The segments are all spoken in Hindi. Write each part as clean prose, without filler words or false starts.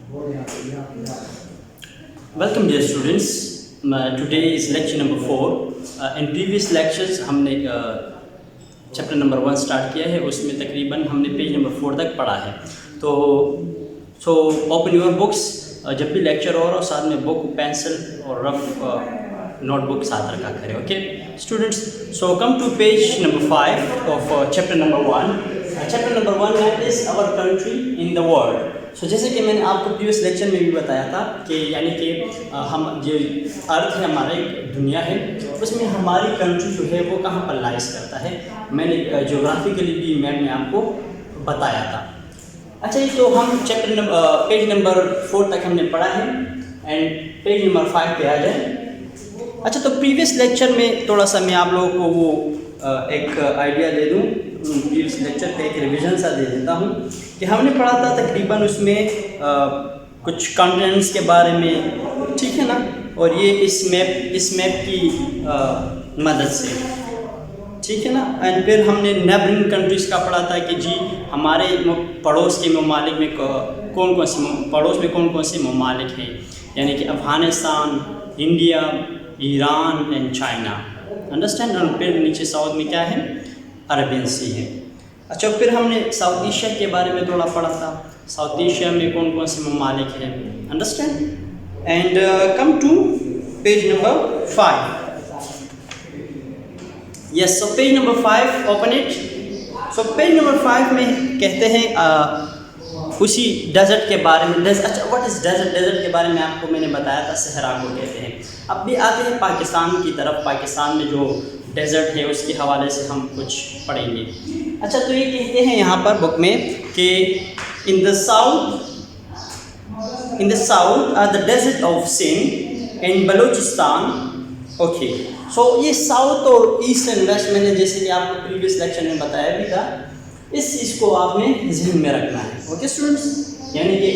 Welcome dear students. Today is lecture number 4. In previous lectures हमने चैप्टर नंबर 1 स्टार्ट किया है, उसमें तकरीबन हमने पेज नंबर 4 तक पढ़ा है। तो ओपन योर बुक्स, जब भी लेक्चर हो रहा हो साथ में बुक, पेंसिल और रफ नोटबुक साथ रखा करें। Okay students, so come to page number 5 of chapter number 1. Chapter number 1 is our country in the world. So जैसे कि मैंने आपको प्रीवियस लेक्चर में भी बताया था कि यानी कि हम जो अर्थ है, हमारा एक दुनिया है, उसमें हमारी कंट्री जो है वो कहाँ पर लाइज करता है। मैंने ज्योग्राफिकली भी मैप में आपको बताया था। अच्छा, तो हम चैप्टर पेज नंबर 4 तक हमने पढ़ा है एंड पेज नंबर 5 पे आ जाए। अच्छा, तो प्रीवियस लेक्चर में थोड़ा सा मैं आप लोगों को वो एक आइडिया दे दूँ, प्रीवियस लेक्चर पे एक रिवीजन सा दे देता हूँ कि हमने पढ़ा था तकरीबन उसमें कुछ कॉन्टिनेंट्स के बारे में, ठीक है ना, और ये इस मैप की मदद से, ठीक है ना। एंड फिर हमने नेबरिंग कंट्रीज़ का पढ़ा था कि जी हमारे पड़ोस के ममालिक में कौन कौन से ममालिक हैं, यानी कि Afghanistan, India, Iran and China, understand. और फिर नीचे साउथ में क्या है, अरबियन सी है। अच्छा, फिर हमने साउथ एशिया के बारे में थोड़ा पढ़ा था, साउथ एशिया में कौन कौन से ममालिक हैं, understand. And come to page number 5. Yes, so page number 5, open it. So page number 5 में कहते हैं उसी डेजर्ट के बारे में। अच्छा, व्हाट इज़ डेजर्ट? डेजर्ट के बारे में आपको मैंने बताया था, सहरा को कहते हैं। अब भी आते हैं पाकिस्तान की तरफ। पाकिस्तान में जो डेजर्ट है उसके हवाले से हम कुछ पढ़ेंगे। अच्छा, तो ये कहते हैं यहाँ पर बुक में कि in the south are the desert of Sindh and Balochistan. Okay, so ये साउथ और ईस्ट एंड वेस्ट मैंने जैसे कि आपको प्रीवियस लेक्चर में बताया भी था, इस चीज़ को आपने ध्यान में रखना है। ओके स्टूडेंट्स, यानी कि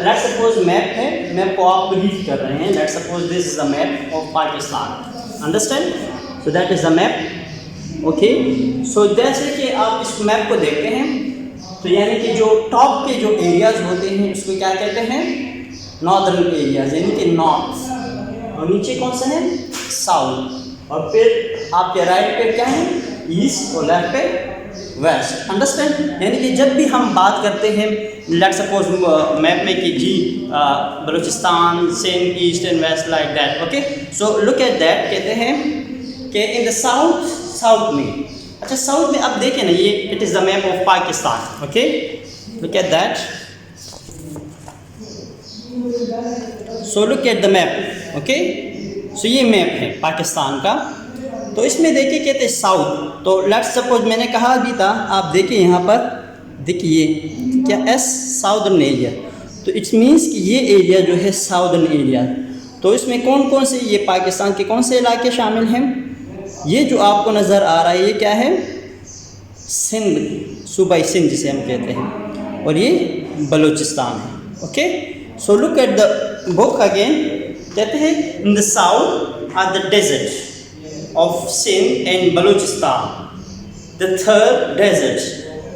लेट्स सपोज मैप है, मैप को आप रीड कर रहे हैं। Let's suppose this is the map of Pakistan, understand. So that is the map. Okay, so जैसे कि आप इस मैप को देखते हैं तो यानी कि जो टॉप के जो एरियाज़ होते हैं उसको क्या कहते हैं, नॉर्दर्न एरियाज, यानी कि नॉर्थ, और नीचे कौन सा है, साउथ, और फिर आपके राइट पे क्या है, ईस्ट, और लेफ्ट पे वेस्ट, अंडरस्टैंड। यानी कि जब भी हम बात करते हैं लेट्स सपोज मैप में कि जी Balochistan, Sindh, east and west, like that. Okay, so look at that, कहते हैं कि इन द साउथ में, अच्छा साउथ में अब देखें ना, ये it is the map of Pakistan. Okay, look at that, so look at the map. Okay, so ये मैप है पाकिस्तान का। तो इसमें देखिए कहते हैं साउथ, तो लेट्स सपोज मैंने कहा भी था, आप देखिए यहाँ पर देखिए क्या एस, साउदर्न एरिया, तो इट्स मीन्स कि ये एरिया जो है साउदर्न एरिया। तो इसमें कौन कौन से, ये पाकिस्तान के कौन से इलाके शामिल हैं, ये जो आपको नज़र आ रहा है ये क्या है, सिंध, सूबाई सिंध जिसे हम कहते हैं, और ये बलूचिस्तान है। Okay, so look at the book again, कहते हैं in the south are the desert of Sindh and Balochistan, the third desert.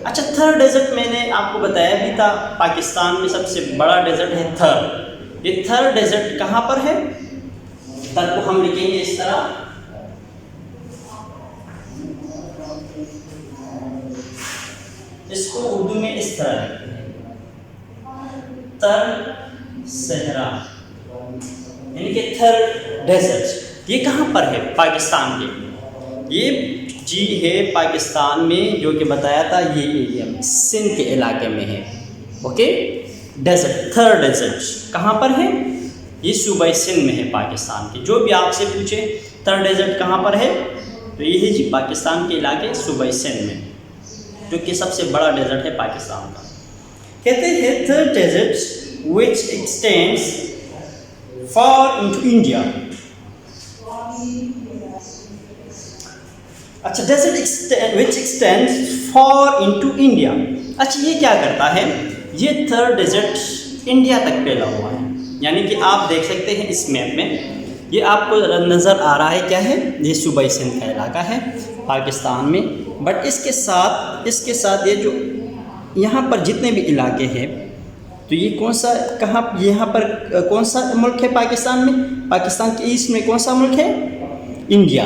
अच्छा, थर्ड डेजर्ट मैंने आपको बताया भी था, पाकिस्तान में सबसे बड़ा डेजर्ट है थर। ये थर्ड डेजर्ट कहाँ पर है, थर को हम लिखेंगे इस तरह, इसको उर्दू में इस तरह लिखते हैं, तर सहरा, यानी कि थर डेजर्ट। ये कहाँ पर है, पाकिस्तान के, ये जी है पाकिस्तान में, जो कि बताया था ये एरिया में, सिंध के इलाके में है। ओके, डेजर्ट, थर्ड डेजर्ट कहाँ पर है, ये सूबाई सिंध में है पाकिस्तान के। जो भी आपसे पूछे थर्ड डेजर्ट कहाँ पर है, तो ये है जी पाकिस्तान के इलाके सूबाई सिंध में, जो कि सबसे बड़ा डेजर्ट है पाकिस्तान का। कहते हैं Thar desert which extends far into India. अच्छा, desert which extends far into India. अच्छा, ये क्या करता है, ये थर्ड डेजर्ट इंडिया तक फैला हुआ है। यानी कि आप देख सकते हैं इस मैप में, ये आपको नज़र आ रहा है क्या है, ये सूबाई सिंध का इलाका है पाकिस्तान में। बट इसके साथ ये जो यहाँ पर जितने भी इलाके हैं तो ये कौन सा, कहाँ, यहाँ पर कौन सा मुल्क है पाकिस्तान में? पाकिस्तान के ईस्ट में कौन सा मुल्क है? इंडिया।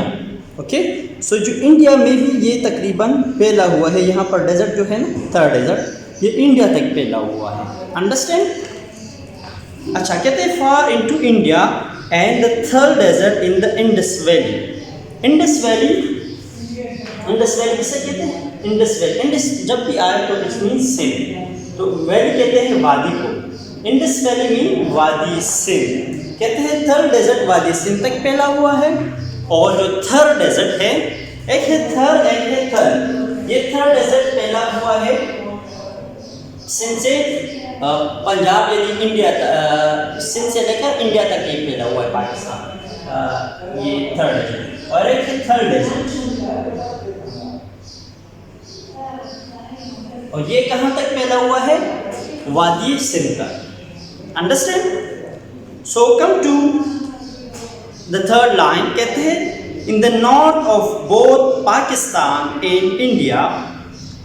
ओके, सो जो इंडिया में भी ये तकरीबन फैला हुआ है, यहाँ पर डेजर्ट जो है ना, थर्ड डेजर्ट, ये इंडिया तक फैला हुआ है। अंडरस्टैंड? अच्छा, कहते हैं far into India and the third desert in the Indus valley. Indus valley, Indus valley किसे कहते हैं? इंडस वैली, इंडस जब भी आए तो इट मीन्स सिंध, तो वैली कहते हैं वादी को। इंडस वैली मीन वादी सिंध। कहते हैं थर्ड डेजर्ट वादी सिंध तक फैला हुआ है। और जो थर्ड डेजर्ट है, एक है थर, एक है थर। ये थर्ड डेजर्ट फैला हुआ है सिंध से पंजाब यानी इंडिया, सिंध से लेकर इंडिया तक ये फैला हुआ है पाकिस्तान, ये थर्ड डेजर्ट। और एक है थर्ड डेजर्ट, और ये कहाँ तक फैला हुआ है? वादी सिंध तक। Understand? So come to the third line, कहते हैं in the north of both Pakistan and India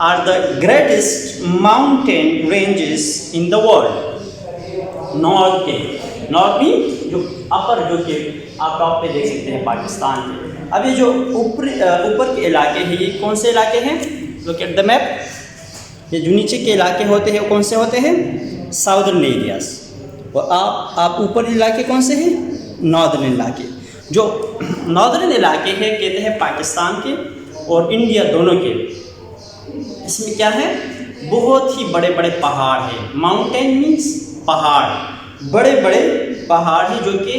are the greatest mountain ranges in the world. North के, नॉर्थ मीन जो अपर, जो कि आप टॉप पे देख सकते हैं पाकिस्तान के। अब ये जो ऊपर के इलाके हैं, ये कौन से इलाके हैं? Look at the map. ये जो नीचे के इलाके होते हैं वो कौन से होते हैं? Southern areas. और आप ऊपर इलाके कौन से हैं? नॉर्दर्न इलाके। जो नॉर्दर्न इलाके हैं कहते हैं पाकिस्तान के और इंडिया दोनों के, इसमें क्या है? बहुत ही बड़े बड़े पहाड़ हैं। माउंटेन मीन्स पहाड़, बड़े बड़े पहाड़ हैं, जो कि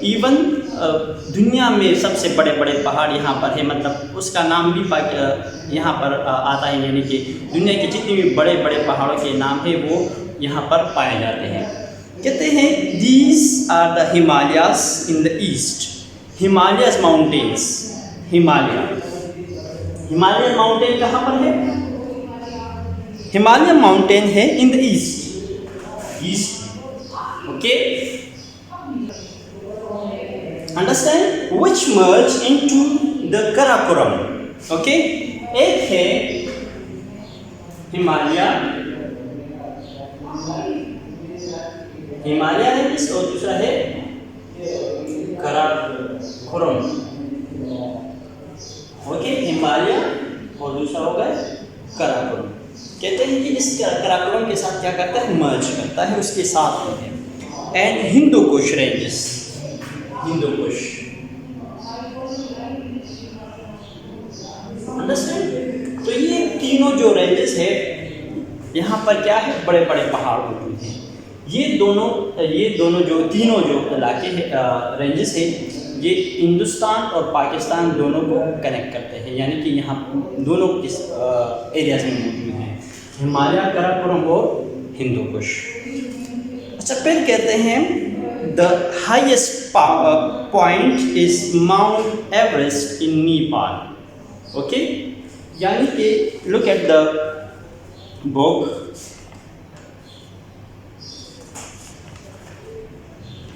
इवन दुनिया में सबसे बड़े बड़े पहाड़ यहाँ पर है। मतलब उसका नाम भी यहाँ पर आता है, यानी कि दुनिया के जितने भी बड़े बड़े पहाड़ों के नाम है वो यहाँ पर पाए जाते हैं। कहते हैं these are the Himalayas in the east. Himalayas mountains, Himalayan mountain कहाँ पर है? हिमालयन माउंटेन है in the east. Okay, understand? Which merge into the Karakoram. Okay, एक है हिमालय रेंज और दूसरा है कराकोरम। ओके, हिमालय और दूसरा होगा कराकोरम। कहते हैं कि इस कराकोरम के साथ क्या करता है? मर्ज करता है, उसके साथ होते हैं। And Hindu Kush ranges, Hindu Kush. Understand? तो ये तीनों जो रेंजेस है यहाँ पर क्या है? बड़े बड़े पहाड़ मौजूद हैं। ये दोनों जो तीनों जो इलाके हैं, रेंजेस है, ये हिंदुस्तान और पाकिस्तान दोनों को कनेक्ट करते हैं, यानी कि यहाँ दोनों किस एरियाज में मौजूद हैं? हिमालय, कराकोरम और हिंदू कुश। अच्छा, फिर कहते हैं the highest point is Mount Everest in Nepal. Okay, यानी कि लुक एट द बुक,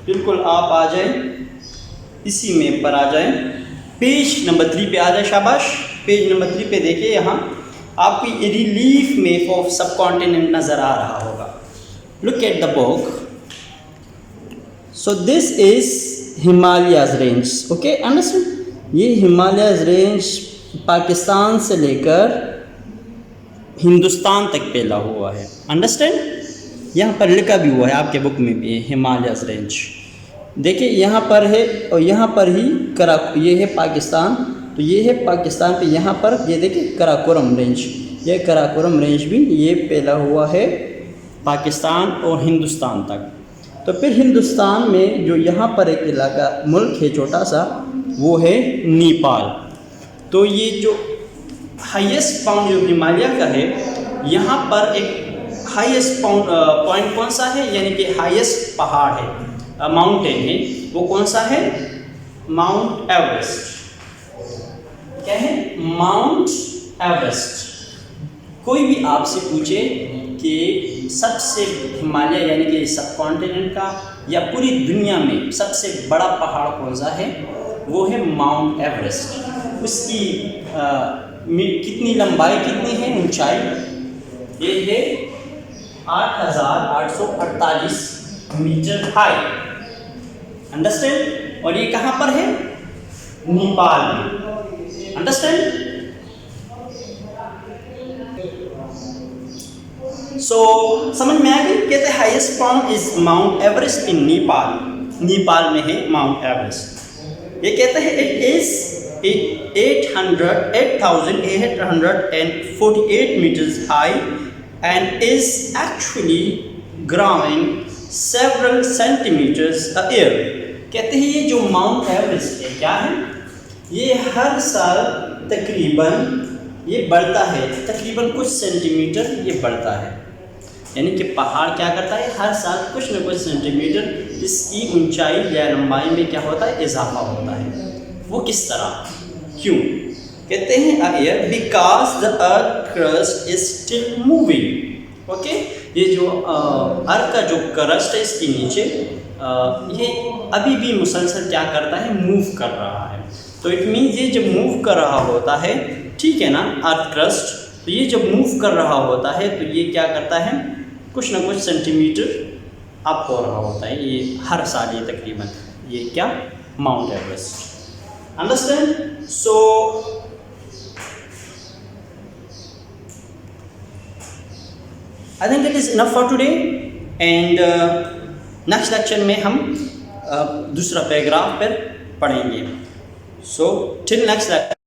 बिल्कुल आप आ जाएं, इसी में पर आ जाएं, पेज नंबर 3 पे आ जाए। शाबाश, पेज नंबर 3 पे देखिए, यहाँ आपकी रिलीफ मैप ऑफ सब कॉन्टिनेंट नज़र आ रहा होगा। Look at the book. So this is Himalayas range. Okay, understand? ये हिमालयाज रेंज पाकिस्तान से लेकर हिंदुस्तान तक फैला हुआ है। अंडरस्टैंड? यहाँ पर लिखा भी हुआ है आपके बुक में भी, हिमालयाज रेंज। देखिए यहाँ पर है, और यहाँ पर ही ये है पाकिस्तान, तो ये है पाकिस्तान पे, यहाँ पर ये देखिए कराकोरम रेंज, ये कराकोरम रेंज भी ये फैला हुआ है पाकिस्तान और हिंदुस्तान तक। तो फिर हिंदुस्तान में जो यहाँ पर एक इलाका मुल्क है छोटा सा, वो है नेपाल। तो ये जो हाईएस्ट पॉइंट जो हिमालय का है, यहाँ पर एक हाईएस्ट पॉइंट कौन सा है, यानी कि हाईएस्ट पहाड़ है, माउंटेन है, वो कौन सा है? Mount Everest. क्या है? Mount Everest. कोई भी आपसे पूछे कि सबसे हिमालय यानी कि सब कॉन्टिनेंट का या पूरी दुनिया में सबसे बड़ा पहाड़ कौन सा है, वो है माउंट एवरेस्ट। उसकी कितनी लंबाई, कितनी है ऊंचाई? ये है 8,848 मीटर हाई। अंडरस्टैंड? और ये कहाँ पर है? नेपाल में। अंडरस्टैंड? सो समझ में आ गई? कहते हैं highest point is Mount Everest in Nepal. Nepal में है माउंट एवरेस्ट। ये कहते हैं it is 8,848 meters high and is actually growing several centimeters a year। कहते हैं ये जो माउंट एवरेस्ट है क्या है, ये हर साल तकरीबन ये बढ़ता है, तकरीबन कुछ सेंटीमीटर ये बढ़ता है। यानी कि पहाड़ क्या करता है, हर साल कुछ न कुछ सेंटीमीटर इसकी ऊंचाई या लंबाई में क्या होता है, इजाफा होता है। वो किस तरह, क्यों? कहते हैं अयर because the earth crust is still moving. Okay, ये जो अर्थ का जो क्रस्ट है इसके नीचे ये अभी भी मुसलसल क्या करता है, मूव कर रहा है। तो इट मीन्स ये जब मूव कर रहा होता है, ठीक है ना, अर्थ क्रस्ट, तो ये जब मूव कर रहा होता है तो ये क्या करता है, कुछ ना कुछ सेंटीमीटर अप हो रहा होता है ये हर साल, ये तकरीबन, ये क्या, mount Everest. Understand? So I think it is enough for today and next lecture में हम दूसरा पैराग्राफ पर पढ़ेंगे। So till next lecture.